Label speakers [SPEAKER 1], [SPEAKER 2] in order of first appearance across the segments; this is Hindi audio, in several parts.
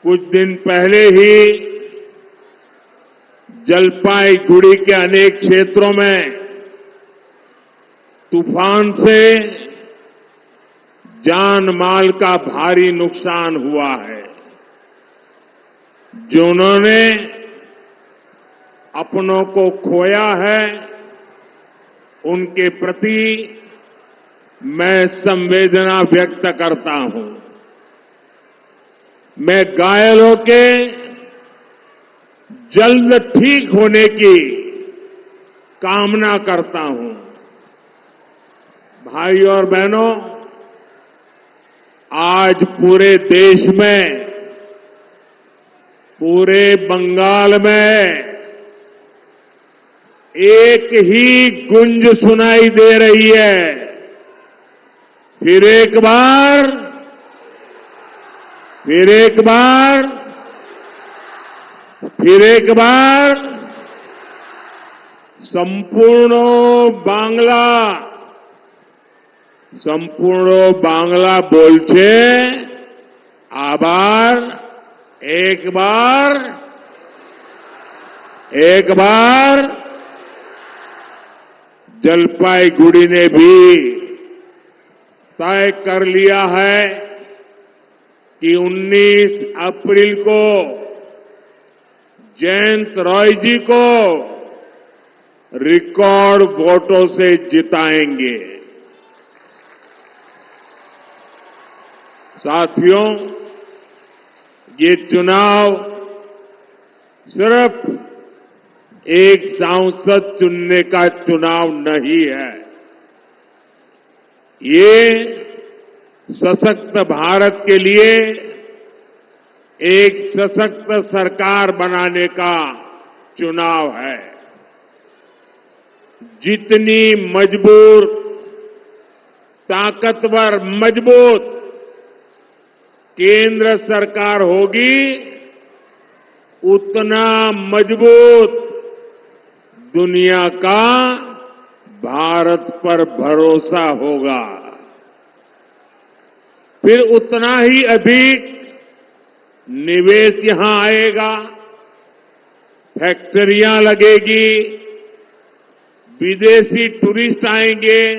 [SPEAKER 1] कुछ दिन पहले ही जलपाईगुड़ी के अनेक क्षेत्रों में तूफान से जान माल का भारी नुकसान हुआ है। जिन्होंने अपनों को खोया है, उनके प्रति मैं संवेदना व्यक्त करता हूं। मैं घायलों के जल्द ठीक होने की कामना करता हूं। भाई और बहनों, आज पूरे देश में, पूरे बंगाल में एक ही गूंज सुनाई दे रही है। फिर एक बार সম্পূর্ণ বাংলা বলছে আবার एक बार जलपाईगुड़ी ने भी तय कर लिया है कि 19 अप्रैल को जयंत रॉय जी को रिकॉर्ड वोटों से जिताएंगे। साथियों, ये चुनाव सिर्फ एक सांसद चुनने का चुनाव नहीं है। ये सशक्त भारत के लिए एक सशक्त सरकार बनाने का चुनाव है। जितनी ताकतवर मजबूत केंद्र सरकार होगी, उतना मजबूत दुनिया का भारत पर भरोसा होगा। फिर उतना ही अधिक निवेश यहां आएगा, फैक्ट्रियां लगेगी, विदेशी टूरिस्ट आएंगे।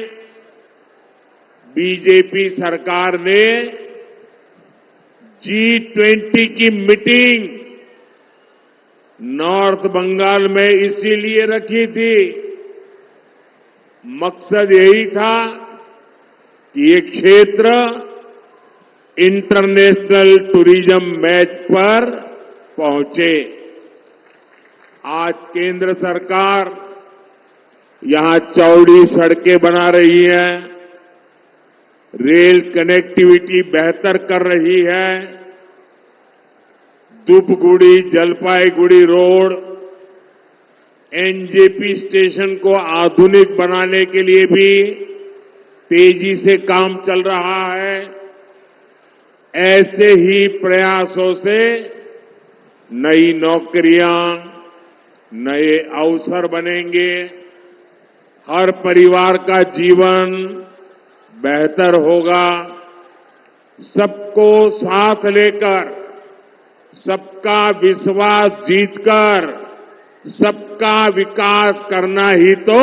[SPEAKER 1] बीजेपी सरकार ने G20 की मीटिंग नॉर्थ बंगाल में इसीलिए रखी थी। मकसद यही था कि ये क्षेत्र इंटरनेशनल टूरिज्म मैच पर पहुंचे। आज केंद्र सरकार यहां चौड़ी सड़कें बना रही है, रेल कनेक्टिविटी बेहतर कर रही है। Dhupguri Jalpaiguri road, NJP station को आधुनिक बनाने के लिए भी तेजी से काम चल रहा है। ऐसे ही प्रयासों से नई नौकरियां, नए अवसर बनेंगे। हर परिवार का जीवन बेहतर होगा। सबको साथ लेकर, सबका विश्वास जीतकर सबका विकास करना ही तो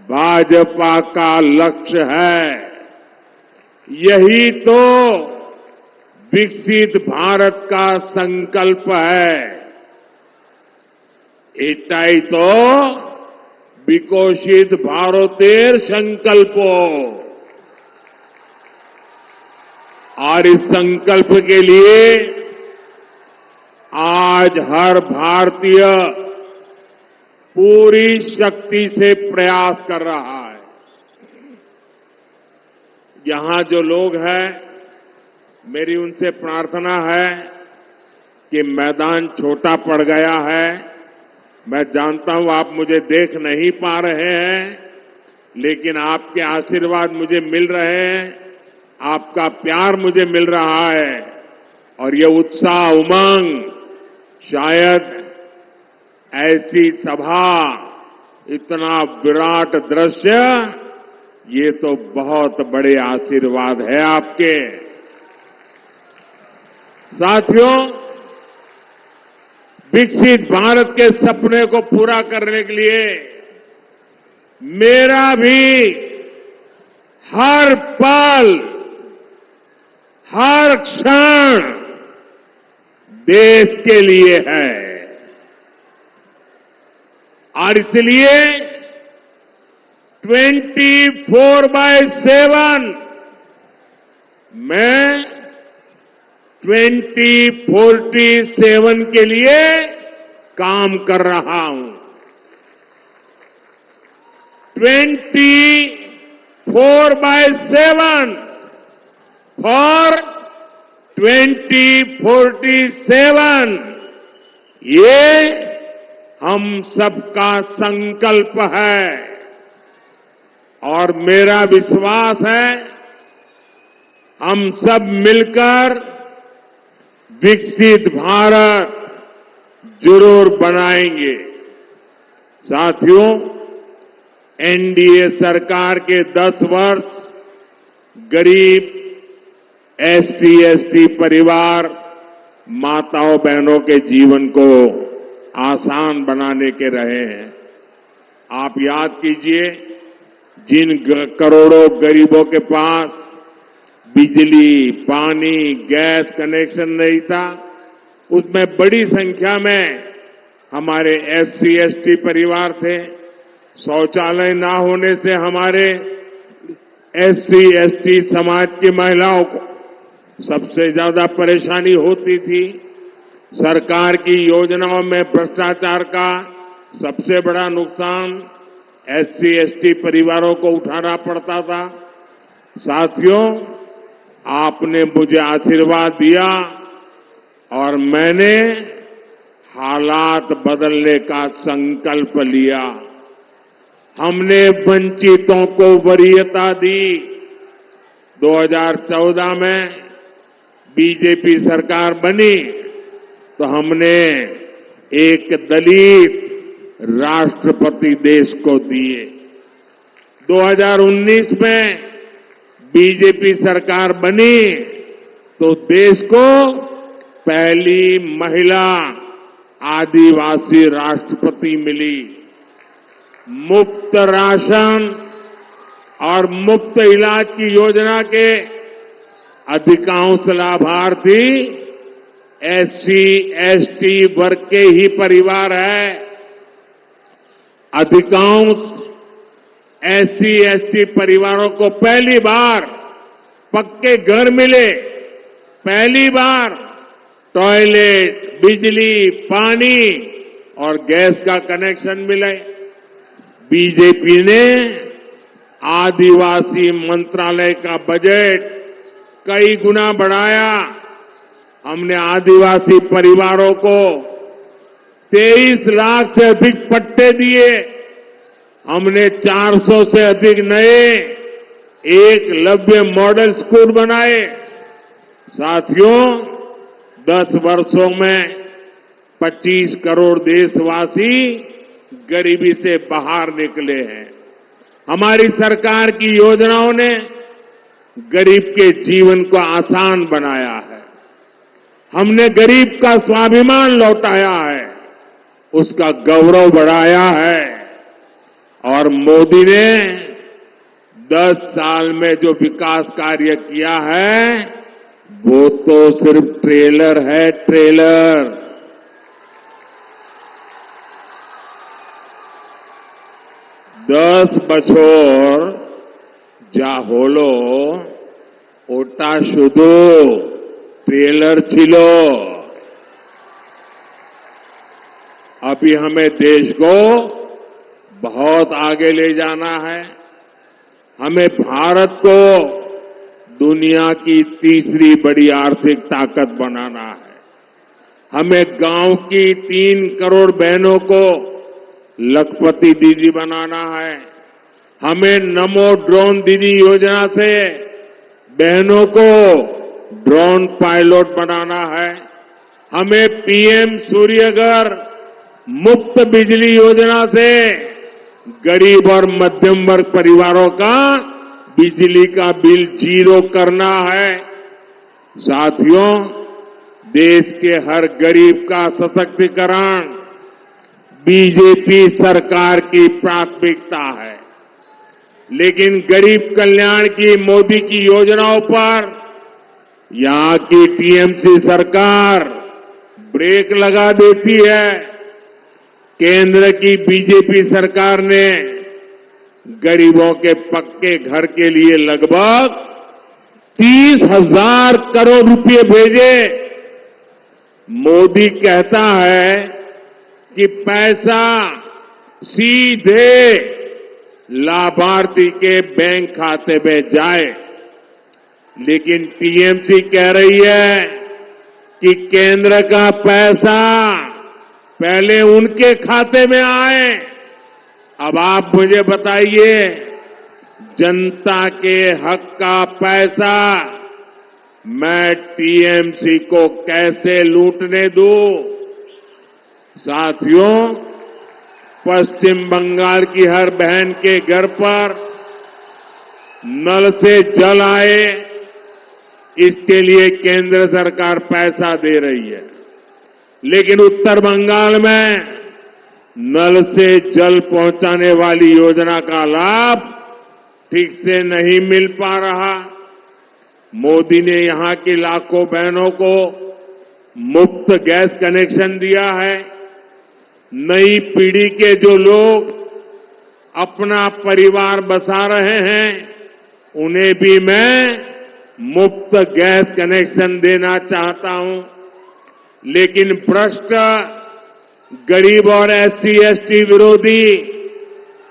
[SPEAKER 1] भाजपा का लक्ष्य है। यही तो विकसित भारत का संकल्प है। एटाई तो विकसित भारतेर संकल्प। और इस संकल्प के लिए आज हर भारतीय पूरी शक्ति से प्रयास कर रहा है। यहां जो लोग हैं, मेरी उनसे प्रार्थना है कि मैदान छोटा पड़ गया है। मैं जानता हूं आप मुझे देख नहीं पा रहे हैं, लेकिन आपके आशीर्वाद मुझे मिल रहे हैं, आपका प्यार मुझे मिल रहा है। और ये उत्साह, उमंग, शायद ऐसी सभा, इतना विराट दृश्य, ये तो बहुत बड़े आशीर्वाद है आपके। साथियों, विकसित भारत के सपने को पूरा करने के लिए मेरा भी हर पल, हर क्षण देश के लिए है और इसलिए 24/7 मैं 2047 के लिए काम कर रहा हूं। 24/7 फॉर 2047 ये हम सबका संकल्प है और मेरा विश्वास है हम सब मिलकर विकसित भारत जरूर बनाएंगे। साथियों, एनडीए सरकार के 10 वर्ष गरीब एसटी परिवार, माताओं बहनों के जीवन को आसान बनाने के रहे हैं। आप याद कीजिए, जिन करोड़ों गरीबों के पास बिजली, पानी, गैस कनेक्शन नहीं था, उसमें बड़ी संख्या में हमारे SC/ST परिवार थे। शौचालय ना होने से हमारे SC/ST समाज की महिलाओं को सबसे ज्यादा परेशानी होती थी। सरकार की योजनाओं में भ्रष्टाचार का सबसे बड़ा नुकसान SC/ST परिवारों को उठाना पड़ता था। साथियों, आपने मुझे आशीर्वाद दिया और मैंने हालात बदलने का संकल्प लिया। हमने वंचितों को वरीयता दी। 2014 में बीजेपी सरकार बनी तो हमने एक दलित राष्ट्रपति देश को दिए। 2019 में बीजेपी सरकार बनी तो देश को पहली महिला आदिवासी राष्ट्रपति मिली। मुफ्त राशन और मुफ्त इलाज की योजना के अधिकांश लाभार्थी SC/ST वर्ग के ही परिवार है। अधिकांश SC/ST परिवारों को पहली बार पक्के घर मिले, पहली बार टॉयलेट, बिजली, पानी और गैस का कनेक्शन मिले। बीजेपी ने आदिवासी मंत्रालय का बजट कई गुना बढ़ाया। हमने आदिवासी परिवारों को 23 लाख से अधिक पट्टे दिए। हमने 400 से अधिक नए एकलव्य मॉडल स्कूल बनाए। साथियों, 10 वर्षों में 25 करोड़ देशवासी गरीबी से बाहर निकले हैं। हमारी सरकार की योजनाओं ने गरीब के जीवन को आसान बनाया है। हमने गरीब का स्वाभिमान लौटाया है, उसका गौरव बढ़ाया है और मोदी ने 10 साल में जो विकास कार्य किया है वो तो सिर्फ ट्रेलर है, ट्रेलर। 10 বছর যা হলো ওটা শুধু ट्रेलर ছিল। अभी हमें देश को बहुत आगे ले जाना है। हमें भारत को दुनिया की तीसरी बड़ी आर्थिक ताकत बनाना है। हमें गांव की 3 करोड़ बहनों को लखपति दीदी बनाना है। हमें नमो ड्रोन दीदी योजना से बहनों को ड्रोन पायलट बनाना है। हमें PM सूर्यघर मुफ्त बिजली योजना से गरीब और मध्यम वर्ग परिवारों का बिजली का बिल 0 करना है। साथियों, देश के हर गरीब का सशक्तिकरण बीजेपी सरकार की प्राथमिकता है। लेकिन गरीब कल्याण की मोदी की योजनाओं पर यहां की टीएमसी सरकार ब्रेक लगा देती है। केंद्र की बीजेपी सरकार ने गरीबों के पक्के घर के लिए लगभग 30,000 करोड़ रुपए भेजे। मोदी कहता है कि पैसा सीधे लाभार्थी के बैंक खाते में जाए, लेकिन टीएमसी कह रही है कि केंद्र का पैसा पहले उनके खाते में आए। अब आप मुझे बताइए, जनता के हक का पैसा मैं टीएमसी को कैसे लूटने दूं? साथियों, पश्चिम बंगाल की हर बहन के घर पर नल से जल आए, इसके लिए केंद्र सरकार पैसा दे रही है। लेकिन उत्तर बंगाल में नल से जल पहुंचाने वाली योजना का लाभ ठीक से नहीं मिल पा रहा। मोदी ने यहां की लाखों बहनों को मुफ्त गैस कनेक्शन दिया है। नई पीढ़ी के जो लोग अपना परिवार बसा रहे हैं, उन्हें भी मैं मुफ्त गैस कनेक्शन देना चाहता हूं। लेकिन भ्रष्ट, गरीब और एससी एसटी विरोधी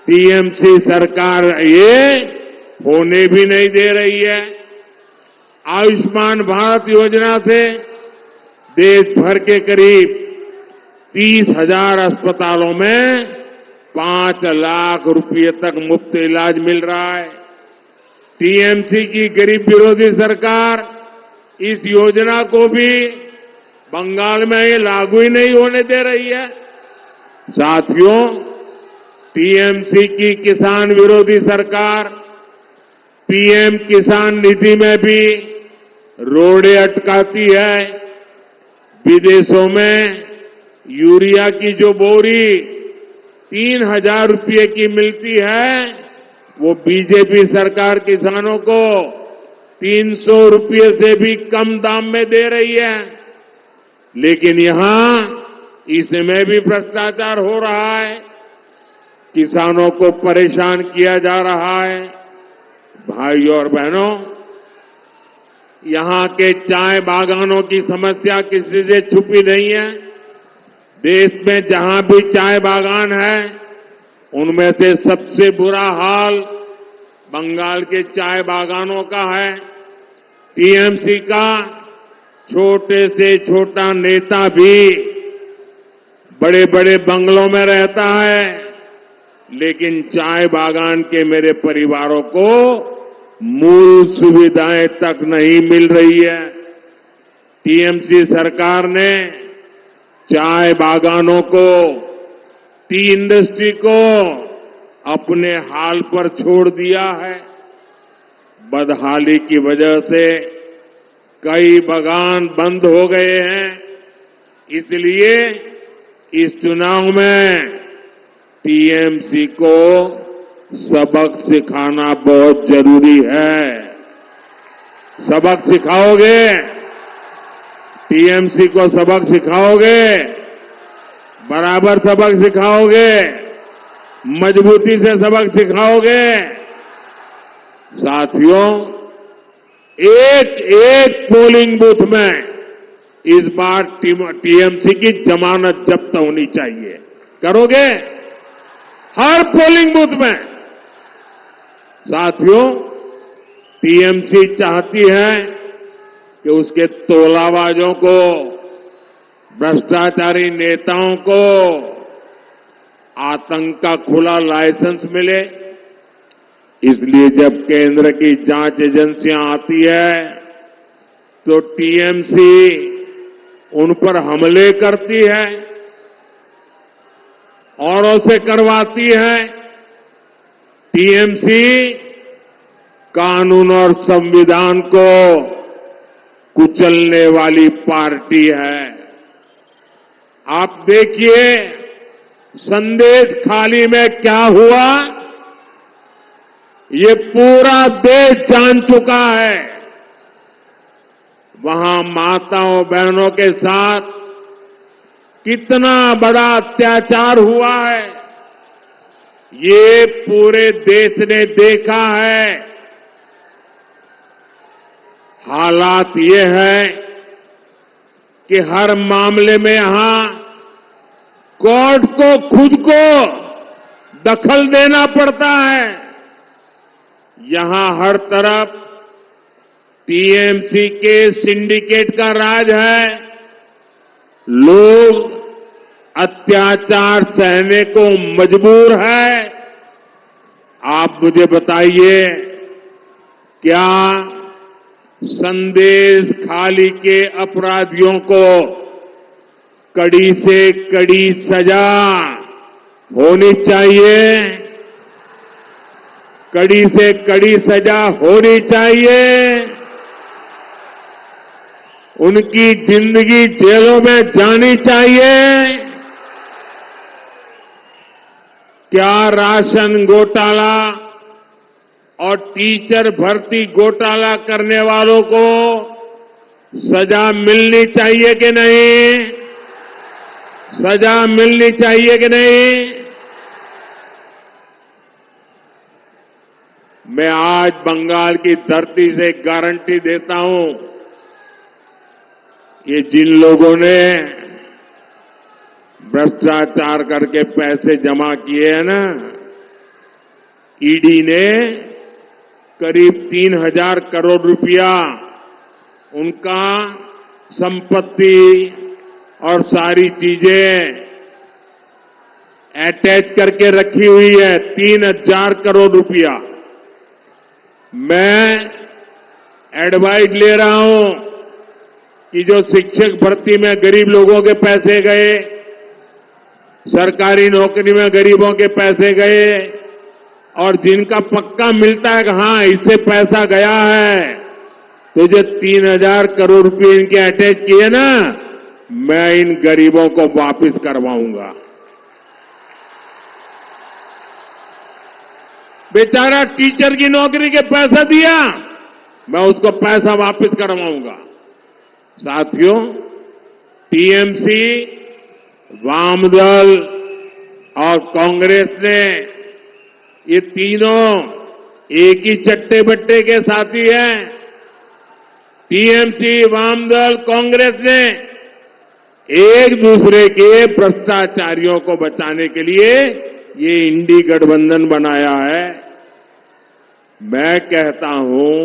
[SPEAKER 1] टीएमसी सरकार ये होने भी नहीं दे रही है। आयुष्मान भारत योजना से देश भर के करीब 30,000 अस्पतालों में 5 लाख रुपए तक मुफ्त इलाज मिल रहा है। टीएमसी की गरीब विरोधी सरकार इस योजना को भी बंगाल में ये लागू ही नहीं होने दे रही है। साथियों, टीएमसी की किसान विरोधी सरकार पीएम किसान निधि में भी रोड़े अटकाती है। विदेशों में यूरिया की जो बोरी 3,000 रुपये की मिलती है, वो बीजेपी सरकार किसानों को 300 रुपये से भी कम दाम में दे रही है। लेकिन यहां इसमें भी भ्रष्टाचार हो रहा है, किसानों को परेशान किया जा रहा है। भाइयों और बहनों, यहां के चाय बागानों की समस्या किसी से छुपी नहीं है। देश में जहां भी चाय बागान है, उनमें से सबसे बुरा हाल बंगाल के चाय बागानों का है। टीएमसी का छोटे से छोटा नेता भी बड़े बड़े बंगलों में रहता है, लेकिन चाय बागान के मेरे परिवारों को मूल सुविधाएं तक नहीं मिल रही है। टीएमसी सरकार ने चाय बागानों को, टी इंडस्ट्री को अपने हाल पर छोड़ दिया है। बदहाली की वजह से कई बागान बंद हो गए हैं। इसलिए इस चुनाव में टीएमसी को सबक सिखाना बहुत जरूरी है। सबक सिखाओगे? टीएमसी को सबक सिखाओगे? बराबर सबक सिखाओगे? मजबूती से सबक सिखाओगे? साथियों, एक एक पोलिंग बूथ में इस बार टीएमसी की जमानत जब्त होनी चाहिए। करोगे? हर पोलिंग बूथ में। साथियों, टीएमसी चाहती है कि उसके तोलाबाजों को, भ्रष्टाचारी नेताओं को आतंक का खुला लाइसेंस मिले। इसलिए जब केंद्र की जांच एजेंसियां आती है, तो टीएमसी उन पर हमले करती है, औरों से करवाती है। टीएमसी कानून और संविधान को कुचलने वाली पार्टी है। आप देखिए संदेश खाली में क्या हुआ, ये पूरा देश जान चुका है। वहां माताओं बहनों के साथ कितना बड़ा अत्याचार हुआ है, ये पूरे देश ने देखा है। हालात ये है कि हर मामले में यहां कोर्ट को खुद को दखल देना पड़ता है। यहां हर तरफ टीएमसी के सिंडिकेट का राज है। लोग अत्याचार सहने को मजबूर है। आप मुझे बताइए, क्या संदेश खाली के अपराधियों को कड़ी से कड़ी सजा होनी चाहिए? कड़ी से कड़ी सजा होनी चाहिए। उनकी जिंदगी जेलों में जानी चाहिए। क्या राशन घोटाला और टीचर भर्ती घोटाला करने वालों को सजा मिलनी चाहिए कि नहीं? सजा मिलनी चाहिए कि नहीं? मैं आज बंगाल की धरती से गारंटी देता हूं, ये जिन लोगों ने भ्रष्टाचार करके पैसे जमा किए हैं ना, ईडी ने करीब 3,000 करोड़ रुपया उनका संपत्ति और सारी चीजें अटैच करके रखी हुई है। 3,000 करोड़ रुपया। मैं एडवाइस ले रहा हूं कि जो शिक्षक भर्ती में गरीब लोगों के पैसे गए, सरकारी नौकरी में गरीबों के पैसे गए, और जिनका पक्का मिलता है कि हां इससे पैसा गया है, तो जो 3,000 करोड़ रुपए इनके अटैच किए ना, मैं इन गरीबों को वापस करवाऊंगा। बेचारा टीचर की नौकरी के पैसा दिया, मैं उसको पैसा वापस करवाऊंगा। साथियों, टीएमसी, वामदल और कांग्रेस ने, ये तीनों एक ही चट्टे बट्टे के साथी हैं। टीएमसी, वामदल, कांग्रेस ने एक दूसरे के भ्रष्टाचारियों को बचाने के लिए ये इंडी गठबंधन बनाया है। मैं कहता हूं,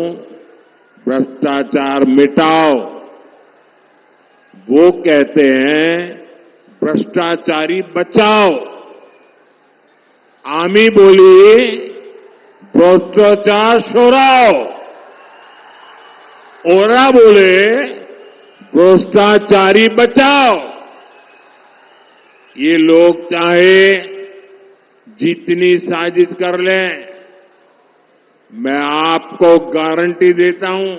[SPEAKER 1] भ्रष्टाचार मिटाओ। वो कहते हैं भ्रष्टाचारी बचाओ। आमी बोली भ्रष्टाचार छोड़ाओ, ओरा बोले भ्रष्टाचारी बचाओ। ये लोग चाहे जितनी साजिश कर लें, मैं आपको गारंटी देता हूं,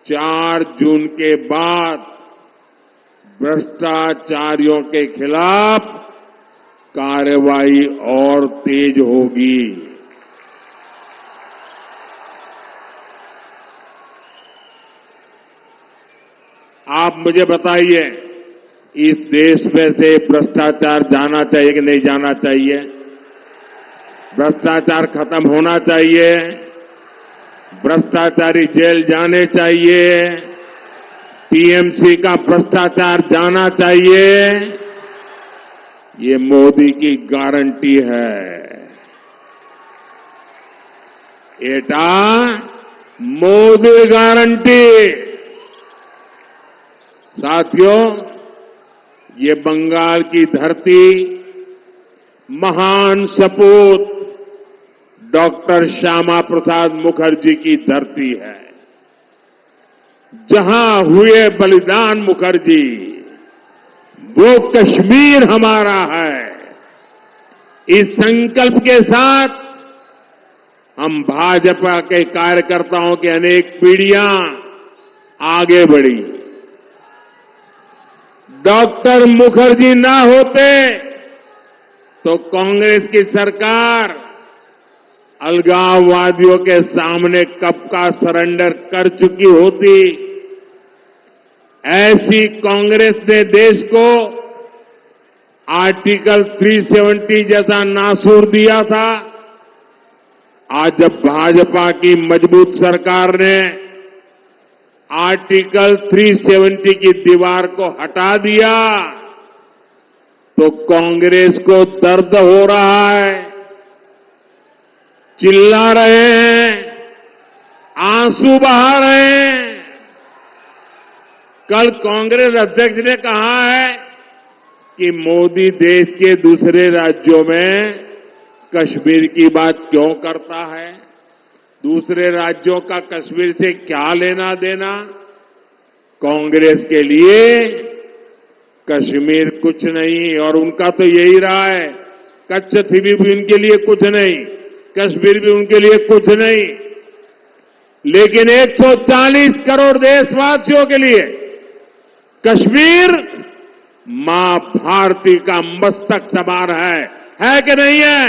[SPEAKER 1] 4 जून के बाद भ्रष्टाचारियों के खिलाफ कार्रवाई और तेज होगी। आप मुझे बताइए, इस देश में से भ्रष्टाचार जाना चाहिए कि नहीं जाना चाहिए? भ्रष्टाचार खत्म होना चाहिए। भ्रष्टाचारी जेल जाने चाहिए। टीएमसी का भ्रष्टाचार जाना चाहिए। ये मोदी की गारंटी है। एटा मोदी गारंटी। साथियों, ये बंगाल की धरती महान सपूत डॉक्टर श्यामा प्रसाद मुखर्जी की धरती है। जहां हुए बलिदान मुखर्जी, वो कश्मीर हमारा है। इस संकल्प के साथ हम भाजपा के कार्यकर्ताओं की अनेक पीढ़ियां आगे बढ़ी। डॉक्टर मुखर्जी ना होते तो कांग्रेस की सरकार अलगाववादियों के सामने कब का सरेंडर कर चुकी होती। ऐसी कांग्रेस ने देश को आर्टिकल 370 जैसा नासूर दिया था। आज जब भाजपा की मजबूत सरकार ने आर्टिकल 370 की दीवार को हटा दिया तो कांग्रेस को दर्द हो रहा है, चिल्ला रहे हैं, आंसू बहा रहे हैं। कल कांग्रेस अध्यक्ष ने कहा है कि मोदी देश के दूसरे राज्यों में कश्मीर की बात क्यों करता है, दूसरे राज्यों का कश्मीर से क्या लेना देना। कांग्रेस के लिए कश्मीर कुछ नहीं, और उनका तो यही रहा है, कच्छथीवी भी उनके लिए कुछ नहीं, कश्मीर भी उनके लिए कुछ नहीं। लेकिन 140 करोड़ देशवासियों के लिए कश्मीर मां भारती का मस्तक समान है कि नहीं है?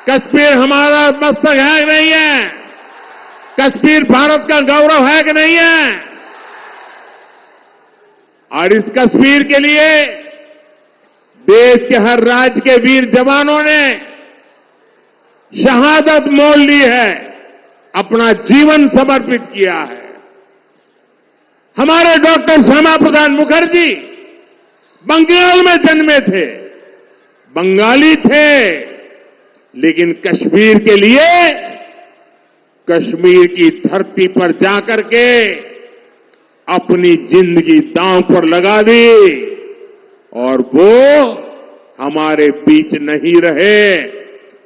[SPEAKER 1] कश्मीर हमारा मस्तक है कि नहीं है? कश्मीर भारत का गौरव है कि नहीं है? और इस कश्मीर के लिए देश के हर राज्य के वीर जवानों ने शहादत मोल ली है, अपना जीवन समर्पित किया है। हमारे डॉक्टर श्यामा प्रसाद मुखर्जी बंगाल में जन्मे थे, बंगाली थे, लेकिन कश्मीर के लिए कश्मीर की धरती पर जाकर के अपनी जिंदगी दांव पर लगा दी और वो हमारे बीच नहीं रहे।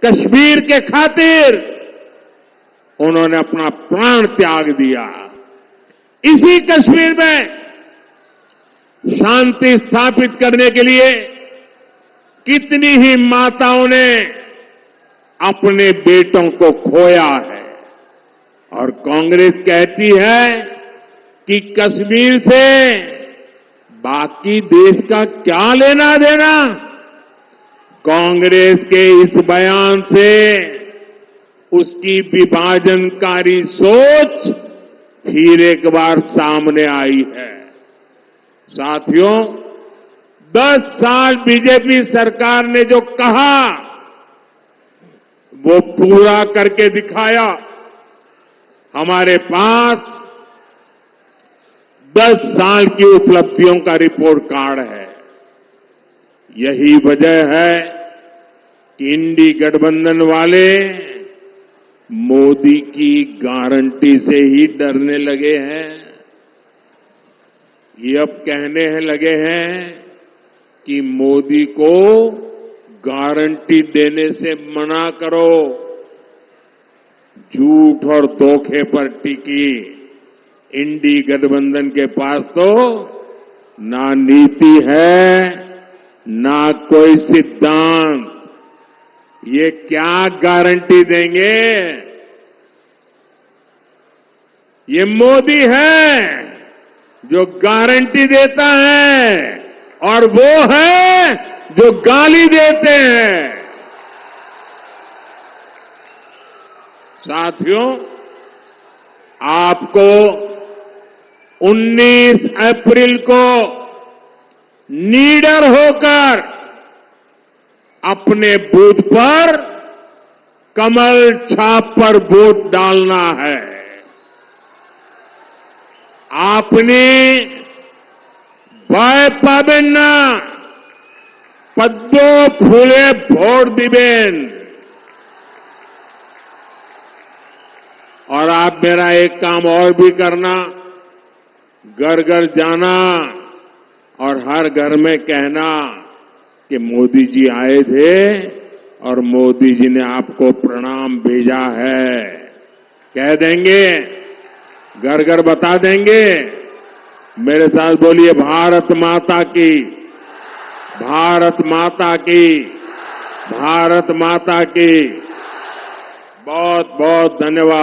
[SPEAKER 1] कश्मीर के खातिर उन्होंने अपना प्राण त्याग दिया। इसी कश्मीर में शांति स्थापित करने के लिए कितनी ही माताओं ने अपने बेटों को खोया है। और कांग्रेस कहती है कि कश्मीर से बाकी देश का क्या लेना देना। कांग्रेस के इस बयान से उसकी विभाजनकारी सोच फिर एक बार सामने आई है। साथियों, 10 साल बीजेपी सरकार ने जो कहा वो पूरा करके दिखाया। हमारे पास 10 साल की उपलब्धियों का रिपोर्ट कार्ड है। यही वजह है कि इंडी गठबंधन वाले मोदी की गारंटी से ही डरने लगे हैं। ये अब कहने लगे हैं कि मोदी को गारंटी देने से मना करो। झूठ और धोखे पर टिकी इंडी गठबंधन के पास तो ना नीति है, ना कोई सिद्धांत। ये क्या गारंटी देंगे? ये मोदी है जो गारंटी देता है और वो है जो गाली देते हैं। साथियों, आपको 19 अप्रैल को नीडर होकर अपने बूथ पर कमल छाप पर वोट डालना है। आपने भय पाबेन ना, पद्मो फूले भोट दिबेन। और आप मेरा एक काम और भी करना, घर घर जाना और हर घर में कहना कि मोदी जी आए थे और मोदी जी ने आपको प्रणाम भेजा है। कह देंगे, घर घर बता देंगे। मेरे साथ बोलिए, भारत माता की, भारत माता की, भारत माता की। बहुत बहुत धन्यवाद।